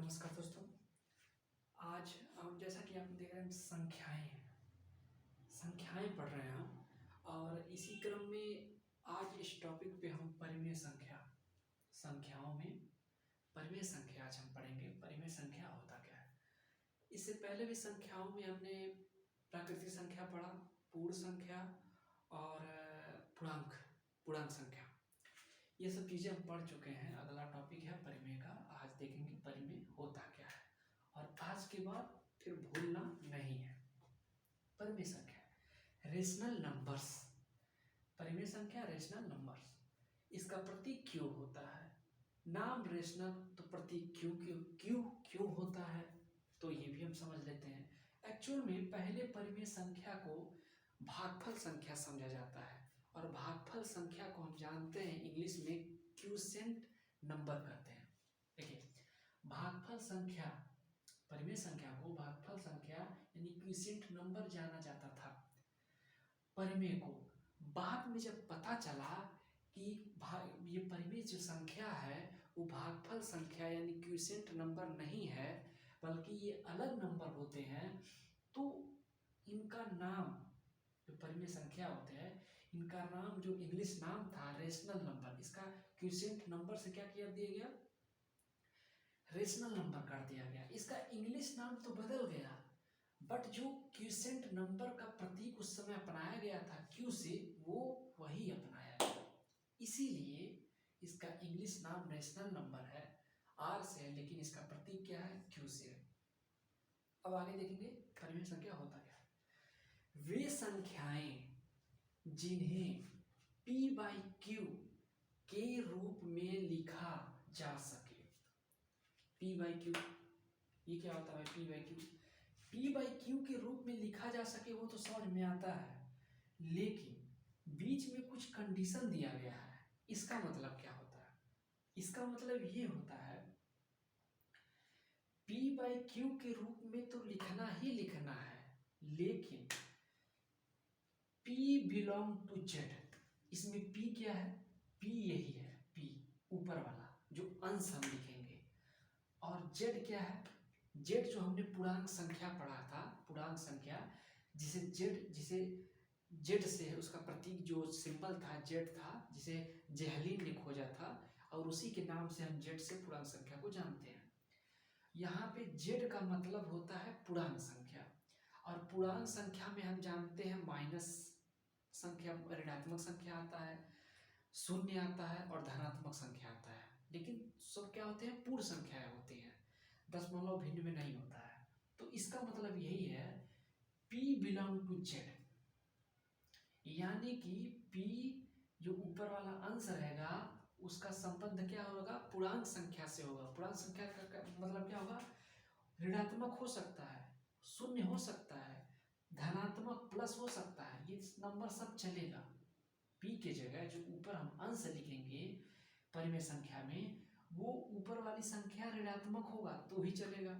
नमस्कार दोस्तों। आज हम जैसा कि आप देख रहे हैं संख्याएं पढ़ रहे हैं हम। और इसी क्रम में आज इस टॉपिक पे हम परिमेय संख्याओं में परिमेय संख्या आज हम पढ़ेंगे। परिमेय संख्या होता क्या है। इससे पहले भी संख्याओं में हमने प्राकृतिक संख्या पढ़ा, पूर्ण संख्या और पूर्णांक संख्या, ये सब चीज़ें हम पढ़ चुके हैं। अगला टॉपिक है परिमेय का। आज देखेंगे परिमेय होता क्या है और आज के बाद फिर भूलना नहीं है। परिमेय संख्या रेशनल नंबर्स। परिमेय संख्या रेशनल नंबर्स, इसका प्रतीक क्यों होता है। नाम रेशनल तो प्रतीक क्यों होता है, तो ये भी हम समझ लेते हैं। एक्चुअल में पहले परिमेय संख्या को भागफल संख्या समझा जाता है और भागफल संख्या को हम जानते हैं इंग्लिश में क्वोशिएंट नंबर कहते हैं। देखिए, भागफल संख्या, परिमेय संख्या को भागफल संख्या यानी क्वोशिएंट नंबर जाना जाता था। परिमेय को बाद में जब पता चला कि ये परिमेय जो संख्या है वो भागफल संख्या यानी क्वोशिएंट नंबर नहीं है बल्कि ये अलग नंबर होते हैं, तो इनका नाम, जो परिमेय संख्या होते हैं, इनका नाम जो इंग्लिश नाम था रेशनल नंबर, इसका क्वोशिएंट नंबर से क्या किया दिया गया, रेशनल नंबर कर दिया गया। इसका इंग्लिश नाम तो बदल गया बट जो क्वोशिएंट नंबर का प्रतीक उस समय अपनाया गया था क्यू से, वो वही अपनाया गया। इसीलिए इसका इंग्लिश नाम रेशनल नंबर है, आर से है, लेकिन इसका प्रतीक क्या है, क्यू से है। अब आगे देखेंगे परिमेय संख्या होता क्या है। वे संख्याएं जिन्हें P बाई क्यू के रूप में लिखा जा सके। P बाई क्यू, ये क्या होता है P by Q. P by Q के रूप में लिखा जा सके वो तो समझ में आता है, लेकिन बीच में कुछ कंडीशन दिया गया है। इसका मतलब क्या होता है, इसका मतलब ये होता है P बाई क्यू के रूप में तो लिखना ही लिखना है, लेकिन P बिलोंग टू Z। इसमें P क्या है, P यही है, P ऊपर वाला जो अंश हम लिखेंगे, और Z क्या है, Z जो हमने पूर्णांक संख्या पढ़ा था, पूर्णांक संख्या जिसे Z से उसका प्रतीक जो सिंबल था Z था, जिसे जेहलीन ने खोजा था और उसी के नाम से हम Z से पूर्णांक संख्या को जानते हैं। यहाँ पे Z का मतलब होता है पूर्णांक संख्या, और पूर्णांक संख्या में हम जानते हैं माइनस संख्या, ऋणात्मक संख्या आता है, शून्य आता है और धनात्मक संख्या आता है, लेकिन सब क्या होते हैं, पूर्ण संख्याएं होती हैं, दशमलव भिन्न में नहीं होता है। तो इसका मतलब यही है P बिलोंग टू Z, यानी कि P जो ऊपर वाला अंश रहेगा उसका संबंध क्या होगा, पूर्णांक संख्या से होगा। पूर्णांक संख्या का मतलब क्या होगा, ऋणात्मक हो सकता है, शून्य हो सकता है, धनात्मक प्लस हो सकता है, ये नंबर सब चलेगा। P के जगह जो ऊपर हम अंश लिखेंगे परिमेय संख्या में, वो ऊपर वाली संख्या ऋणात्मक होगा तो भी चलेगा,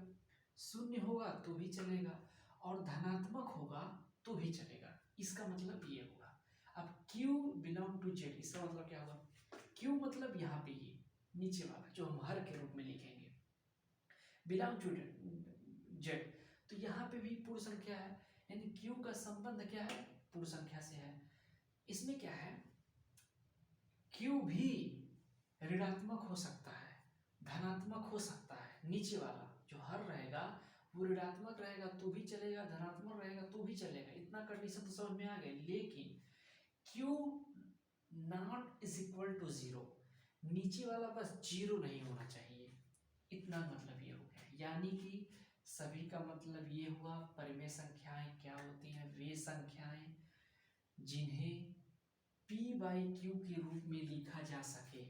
शून्य होगा तो भी चलेगा, और धनात्मक होगा तो भी चलेगा। इसका मतलब ये होगा। अब Q बिलोंग टू Z, इसका मतलब क्या होगा, Q मतलब यहाँ पे ये नीचे वाला जो हम हर के रूप में लिखेंगे, बिलोंग टू Z, तो यहाँ पे भी पूर्ण संख्या है, यानी Q का संबंध क्या है, पूर्ण संख्या से है। इसमें क्या है, Q भी ऋणात्मक हो सकता है, धनात्मक हो सकता है। नीचे वाला जो हर रहेगा वो ऋणात्मक रहेगा तो भी चलेगा, धनात्मक रहेगा तो भी चलेगा। इतना कंडीशन तो समझ में आ गया, लेकिन Q naught is equal to 0, नीचे वाला बस 0 नहीं होना चाहिए, इतना मतलब ये हो गया। यानी कि सभी का मतलब ये हुआ, परिमेय संख्याएं क्या होती हैं, वे संख्याएं जिन्हें P बाई क्यू के रूप में लिखा जा सके,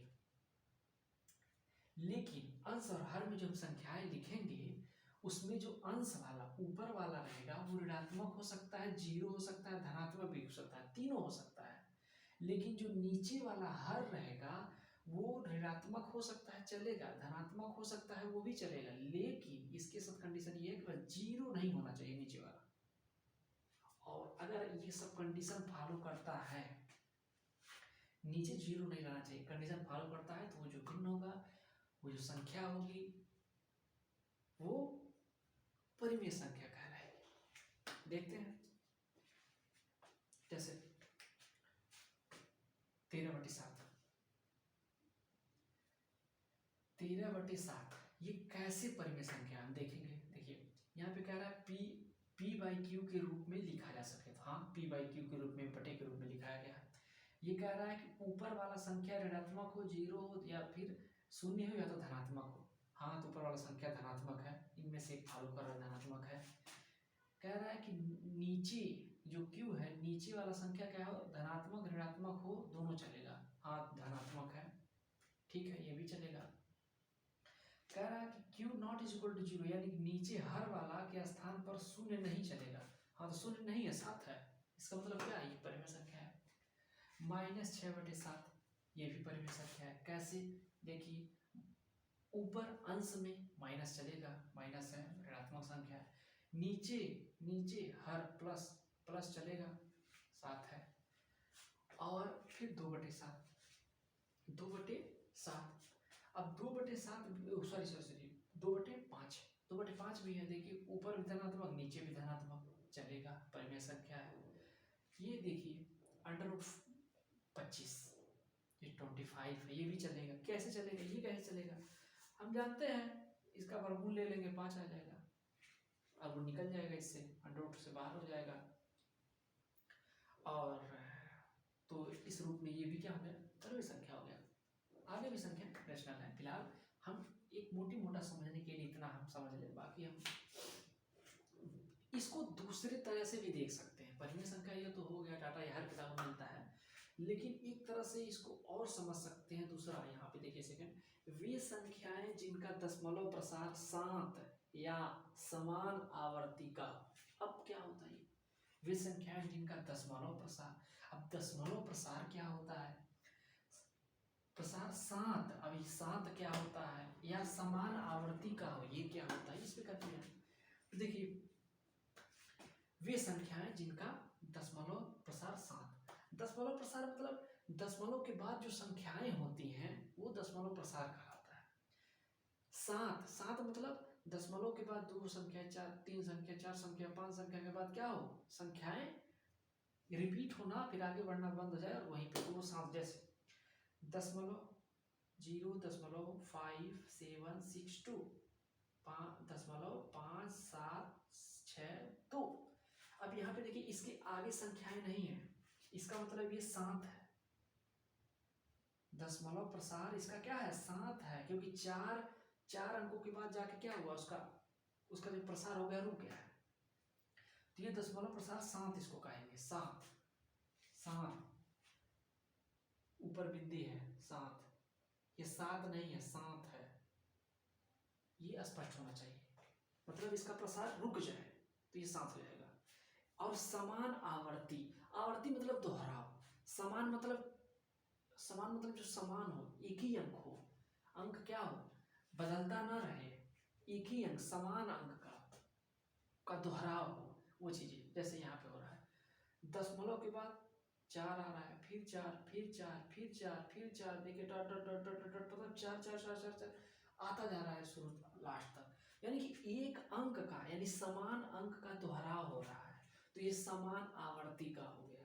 लेकिन अंश और हर में जो हम संख्याएं लिखेंगे उसमें जो अंश वाला ऊपर वाला रहेगा वो ऋणात्मक हो सकता है, 0 हो सकता है, धनात्मक भी हो सकता है, तीनों हो सकता है। लेकिन जो नीचे वाला हर रहेगा वो ऋणात्मक हो सकता है, चलेगा, धनात्मक हो सकता है, वो भी चलेगा, लेकिन इसके साथ कंडीशन ये है कि 0 नहीं होना चाहिए नीचे वाला। और अगर ये सब कंडीशन फॉलो करता है, नीचे 0 नहीं रहना चाहिए, कंडीशन फॉलो करता है, तो वो जो भिन्न होगा, वो जो संख्या होगी वो परिमेय संख्या कहलाएगी। देखते हैं, जैसे 13/7, 13/7 ये कैसे परिमेय संख्या हम देखेंगे। देखिए यहाँ पे कह रहा है p/q के रूप में लिखा जा सके, तो हाँ p/q के रूप में, बटे के रूप में लिखाया गया है। ये कह रहा है कि ऊपर वाला संख्या ऋणात्मक हो, 0 हो, या फिर 0 हो, या तो धनात्मक हो। हाँ, तो ऊपर वाला संख्या धनात्मक है, इनमें से एक फालतू का धनात्मक है। कह रहा है कि नीचे जो q है, नीचे वाला संख्या क्या हो, धनात्मक ऋणात्मक हो, दोनों चलेगा। हाँ, धनात्मक है, ठीक है, ये भी चलेगा। कह रहा है कि q naught is equal to 0, यानी कि नीचे हर वाला के स्थान पर 0 नहीं चलेगा। हाँ, तो 0 नहीं है, 7 है। इसका मतलब क्या है, ये परिमेय संख्या है। -6/7 ये भी परिमेय संख्या है। कैसे, देखिए ऊपर अंश में माइनस चलेगा, माइनस है, ऋणात्मक संख्या है। नीचे नीचे हर प्लस चलेगा, 7 है। और फिर 2/7, 2/7। अब 2/7 सॉरी 2/5, 2/5 भी है। देखिए ऊपर भी धनात्मक, नीचे भी धनात्मक, चलेगा, परिमेय संख्या है। ये देखिए √25, ये 25 है, ये भी चलेगा। कैसे चलेगा, ये कैसे चलेगा, हम जानते हैं, इसका वर्गमूल ले लेंगे, 5 आ जाएगा। अब वो निकल जाएगा, इससे √रूट से बाहर हो जाएगा। और तो इस रूप में ये भी क्या हो गया, परिमेय संख्या हो गया। आगे भी संख्या रेशनल है। फिलहाल हम एक मोटा समझने के लिए इतना हम समझ लें, बाकी हम इसको दूसरे तरह से भी देख सकते हैं। परिमेय संख्या ये तो हो गया, डाटा हर किताब में मिलता है, लेकिन एक तरह से इसको और समझ सकते हैं। दूसरा यहाँ पे देखिए सेकंड, वे संख्याएं जिनका दशमलव प्रसार 7 या समान आवर्ती का। अब क्या होता है, वे संख्याएं जिनका दशमलव प्रसार, अब दशमलव प्रसार क्या होता है, प्रसार 7, अभी 7 क्या होता है, या समान आवर्ती का हो, ये क्या होता है, इस पे करते हैं। तो देखिए वे संख्याएं जिनका दशमलव प्रसार 7, दशमलव प्रसार मतलब दशमलव के बाद जो संख्याएं होती हैं वो दशमलव प्रसार कहलाता है। 7 मतलब दशमलव के बाद 2 संख्या, 4, 3 संख्या, 4 संख्या, 5 संख्या के बाद क्या हो, संख्याएं रिपीट होना, फिर आगे बढ़ना बंद हो जाए, और वहीं पे वो 7 जैसे 0.572 5.762। अब यहाँ पे देखिए इसके आगे संख्याएं नहीं है, इसका मतलब ये 7 है। दशमलव प्रसार इसका क्या है, 7 है, क्योंकि 4 अंकों के बाद जाके क्या हुआ, उसका जो प्रसार हो गया, रुक गया है। तो ये दशमलव प्रसार 7 इसको कहेंगे। 7 ऊपर बिंदी है 7, ये 7 नहीं है, 7 है, ये स्पष्ट होना चाहिए। मतलब इसका प्रसार रुक जाए तो ये 7 हो जाएगा। और समान आवर्ती, आवर्ती मतलब दोहराव, समान मतलब जो समान हो, एक ही अंक हो, अंक क्या हो, बदलता ना रहे, एक ही अंक, समान अंक का दोहराव हो, वो चीजें जैसे यहाँ पे हो रहा है। दशमलव के बाद 4 आ रहा है, फिर 4, फिर 4, फिर 4, फिर 4, देखिए dot dot dot dot dot, मतलब 4 4 4 4 4 आता जा रहा है शुरू लास्ट तक, यानी कि एक अंक का, यानी समान अंक का दोहराव हो रहा है, तो ये समान आवर्ती का हो गया।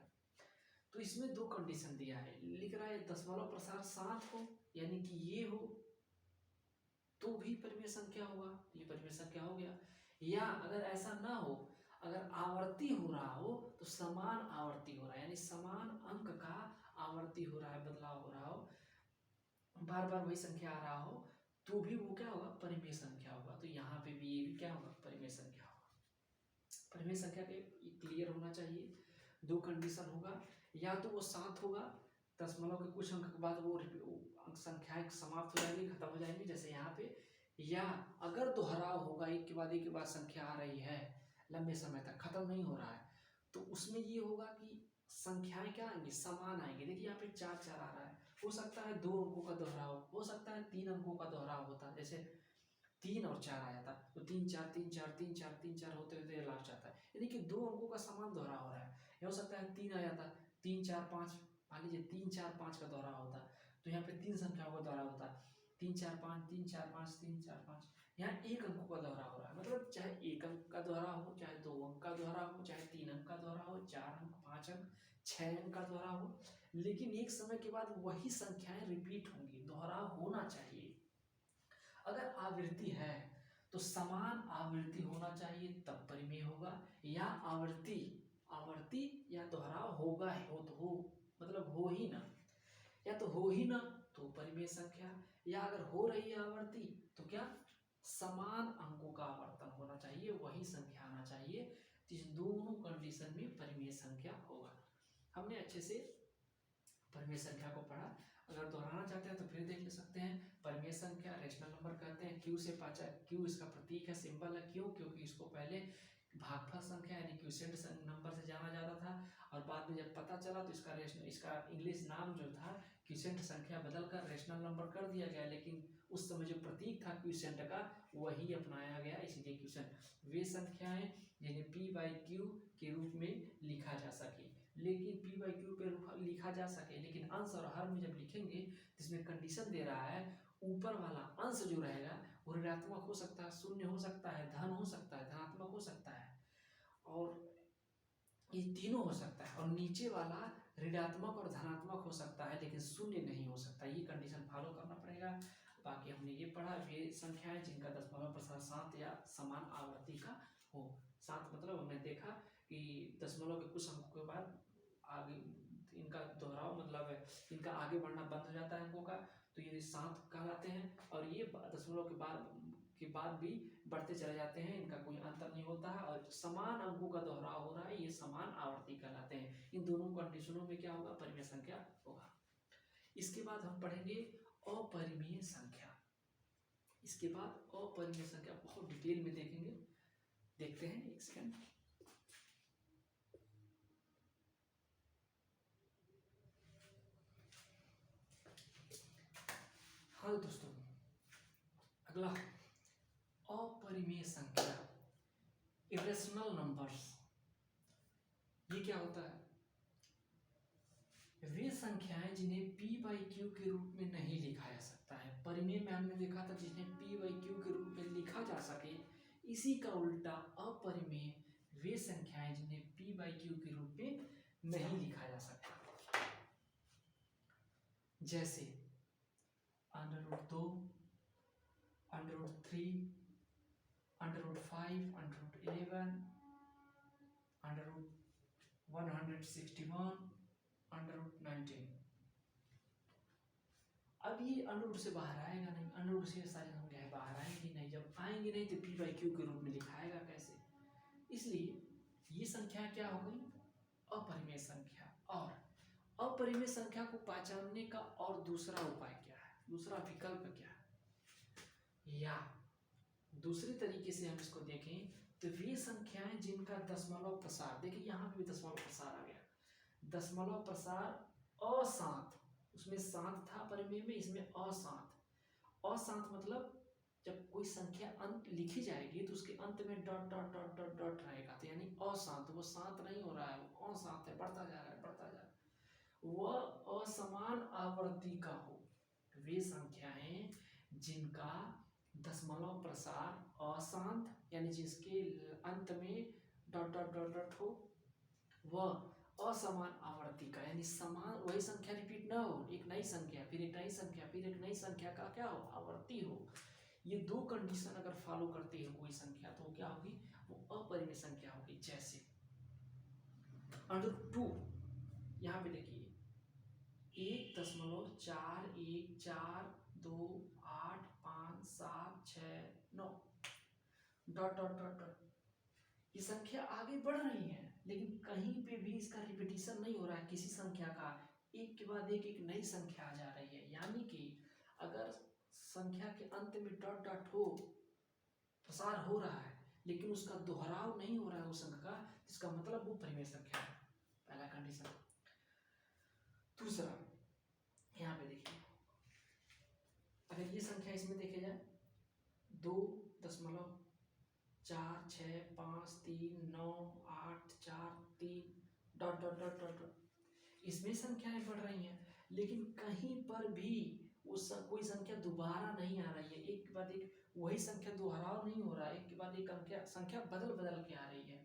तो इसमें 2 कंडीशन दिया है, लिख रहा है दशमलव प्रसार 7 हो, यानी कि ये हो तो भी परिमेय संख्या होगा, ये परिमेय संख्या हो गया। या अगर ऐसा ना हो, अगर आवर्ती हो रहा हो तो समान आवर्ती हो रहा है, यानी समान अंक का आवर्ती हो रहा है, बदलाव हो रहा हो, बार बार वही संख्या आ रहा हो, तो भी वो क्या होगा, परिमेय संख्या होगा। तो यहाँ पे भी ये भी क्या होगा, परिमेय संख्या होगा। परिमेय संख्या के क्लियर होना चाहिए। 2 कंडीशन होगा, या तो वो 7 होगा, दशमलव के कुछ अंक के बाद वो संख्याएं समाप्त हो जाएंगी, खत्म हो जाएंगी, जैसे यहाँ पे। या अगर दोहराव होगा, एक के बाद संख्या आ रही है, लंबे समय तक खत्म नहीं हो रहा है, तो उसमें ये होगा कि संख्याएं क्या आएंगी, समान आएंगी। देखिए यहाँ पे 4 4 आ रहा है, हो सकता है 2 अंकों का दोहराव, हो सकता है 3 अंकों का दोहराव होता है, जैसे 3 और 4 आया था, तो 3 4 3 4 3 4 3 4 होते होते लास्ट आता है, यानी कि 2 अंकों का समान दोहराव हो रहा है। या हो सकता है 3 आया था, 3 4 5, मान लीजिए 3 4 5 का दोहराव होता, तो यहाँ पे 3 संख्याओं का दोहराव होता, 3 4 5 3 4 5 3 4 5, यहाँ एक अंकों का दोहरा हो रहा है, मतलब चाहे एक अंक का दोहरा हो, चाहे 2 अंक का दोहरा हो, चाहे 3 अंक का दोहरा हो, 4 अंक, 5 अंक, 6 अंक का दोहरा हो, लेकिन एक समय के बाद वही संख्याएं रिपीट होंगी, दोहराव होना चाहिए। अगर आवृत्ति है तो समान आवृत्ति होना चाहिए तब परिमेय होगा, या आवर्ती आवर्ती या दोहराव होगा ही, हो तो हो मतलब हो ही ना, या तो हो ही ना तो परिमेय संख्या, या अगर हो रही है आवर्ती तो क्या समान अंकों का आवर्तन होना चाहिए, वही संख्या आना चाहिए। इस दोनों कंडीशन में परिमेय संख्या होगा। हमने अच्छे से परिमेय संख्या को पढ़ा। अगर दोहराना चाहते हैं तो फिर देख ले सकते हैं। परिमेय संख्या रेशनल नंबर कहते हैं। क्यू से पाचा, क्यू इसका प्रतीक है, सिंबल है। क्यों? क्योंकि इसको पहले भागफल संख्या यानी क्यूसेंट नंबर से जाना जाता था, और बाद में जब पता चला तो इसका इंग्लिश नाम जो था क्यूसेंट संख्या बदलकर रेशनल नंबर कर दिया गया, लेकिन उस समय जो प्रतीक था क्यूसेंट का वही अपनाया गया, इसलिए क्यूसेंट। वे संख्याएं जिन्हें पी बाई क्यू के रूप में लिखा जा सके, लेकिन पी बाई क्यू पे लिखा जा सके, लेकिन अंश और हर में जब लिखेंगे तो इसमें कंडीशन दे रहा है ऊपर वाला अंश जो रहेगा वो ऋणात्मक हो सकता है, शून्य हो सकता है, धन हो सकता है, धनात्मक हो सकता है, और ये तीनों हो सकता है, और नीचे वाला ऋणात्मक और धनात्मक हो सकता है लेकिन शून्य नहीं हो सकता। ये कंडीशन फॉलो करना पड़ेगा। बाकी हमने ये पढ़ा वे संख्याएं जिनका दशमलव प्रसार 7 या समान आवर्ती का हो। 7 मतलब हमने देखा कि दशमलव के कुछ अंकों के बाद आगे इनका दोहराव मतलब इनका आगे बढ़ना बंद हो जाता है अंकों का, तो ये 7 कहलाते हैं, और ये दशमलव के बाद भी बढ़ते चले जाते हैं, इनका कोई अंतर नहीं होता है, और समान अंकों का दोहराव हो रहा है, ये समान आवर्ती कहलाते हैं। इन दोनों कंडीशनों में क्या होगा? परिमेय संख्या होगा। इसके बाद हम पढ़ेंगे अपरिमेय संख्या। इसके बाद अपरिमेय संख्या बहुत डिटेल में देखेंगे। देखते हैं, एक सेकंड। हाँ दोस्तों, अगला अपरिमेय संख्या, इरेशनल नंबर्स। ये क्या होता है? वे संख्याएं जिन्हें p बाई क्यू के रूप में नहीं लिखा जा सकता है। परिमेय में हमने देखा था जिन्हें p बाई क्यू के रूप में लिखा जा सके, इसी का उल्टा अपरिमेय वे संख्याएं जिन्हें p बाई क्यू के रूप में नहीं लिखा जा सकता, जैसे √2, √3, √5, √11, √161, √19। अब ये अंडर से बाहर आएगा नहीं, अंडर से सारी संख्याएं बाहर आएंगी नहीं, जब आएंगी नहीं तो p बाई क्यू के रूप में लिखाएगा कैसे? इसलिए ये संख्या क्या हो गई? अपरिमेय संख्या। और अपरिमेय संख्या को पहचानने का और दूसरा उपाय क्या है, दूसरा विकल्प क्या है? या दूसरे तरीके से हम इसको देखें तो वे संख्याएं जिनका दशमलव प्रसार, देखिए यहाँ पे भी दशमलव प्रसार आ गया, दशमलव प्रसार असांत, उसमें सात था परिमेय में, इसमें असांत। असांत मतलब जब कोई संख्या अंत लिखी जाएगी तो उसके अंत में dot dot dot dot dot रहेगा, तो यानी असांत, वो शांत नहीं हो रहा है, वो असांत है, बढ़ता जा रहा है, बढ़ता जा रहा है। वह असमान आवर्ती का हो, वे संख्याएं जिनका दशमलव प्रसार अशांत यानी जिसके अंत में डॉट डॉट डॉट डॉट हो, वह असमान आवर्ती का यानी समान वही संख्या रिपीट ना हो, एक नई संख्या फिर एक नई संख्या फिर एक नई संख्या का क्या हो? आवर्ती हो। ये दो कंडीशन अगर फॉलो करती है कोई संख्या तो क्या होगी? वो अपरिमेय संख्या होगी। जैसे √2, यहाँ पे देखिए 1.41425 डॉट डॉट डॉट डॉट, ये संख्या आगे बढ़ रही है लेकिन कहीं पे भी इसका रिपीटिशन नहीं हो रहा है, किसी संख्या का एक के बाद एक नई संख्या आ जा रही है। यानी कि अगर संख्या के अंत में डॉट डॉट हो, प्रसार हो रहा है लेकिन उसका दोहराव नहीं हो रहा है उस अंक का, इसका मतलब वो परिमेय संख्या है, पहला कंडीशन। दूसरा, यहाँ पे देखिए अगर ये संख्या इसमें देखे जाए 2.4653984 डॉट डॉट डॉट डॉट, इसमें संख्याएं बढ़ रही हैं लेकिन कहीं पर भी कोई संख्या दोबारा नहीं आ रही है, एक के बाद एक वही संख्या दोहराव नहीं हो रहा है, एक के बाद एक संख्या बदल बदल के आ रही है।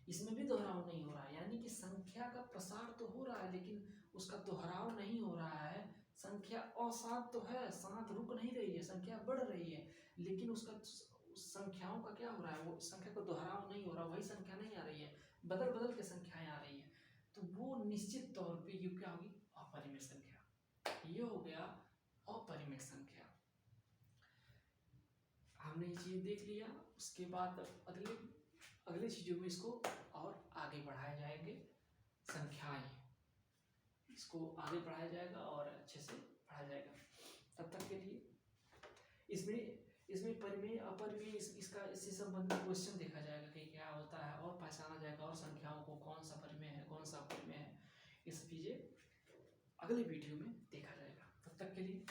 इसमें भी दोहराव नहीं हो रहा है, यानी कि संख्या का प्रसार तो हो रहा है लेकिन उसका दोहराव नहीं हो रहा है। संख्या असांत तो है, सात रुक नहीं रही है, संख्या बढ़ रही है, लेकिन उसका उस संख्याओं का क्या हो रहा है, वो संख्या का दोहराव नहीं हो रहा, वही संख्या नहीं आ रही है, बदल बदल के संख्याएं आ रही है। तो वो निश्चित तौर पे ये क्या होगी, अपरिमेय संख्या। ये हो गया अपरिमेय संख्या। हमने ये चीज देख लिया। उसके बाद अगले चीजों में इसको और आगे बढ़ाए जाएंगे, संख्याएं, इसको आगे बढ़ाया जाएगा और अच्छे से पढ़ाया जाएगा। तब तक के लिए इसमें परिमेय अपरिमेय इसका इससे संबंधित क्वेश्चन देखा जाएगा कि क्या होता है, और पहचाना जाएगा, और संख्याओं को कौन सा परिमेय है कौन सा अपरिमेय है, ये सब चीजें अगले वीडियो में देखा जाएगा। तब तक के लिए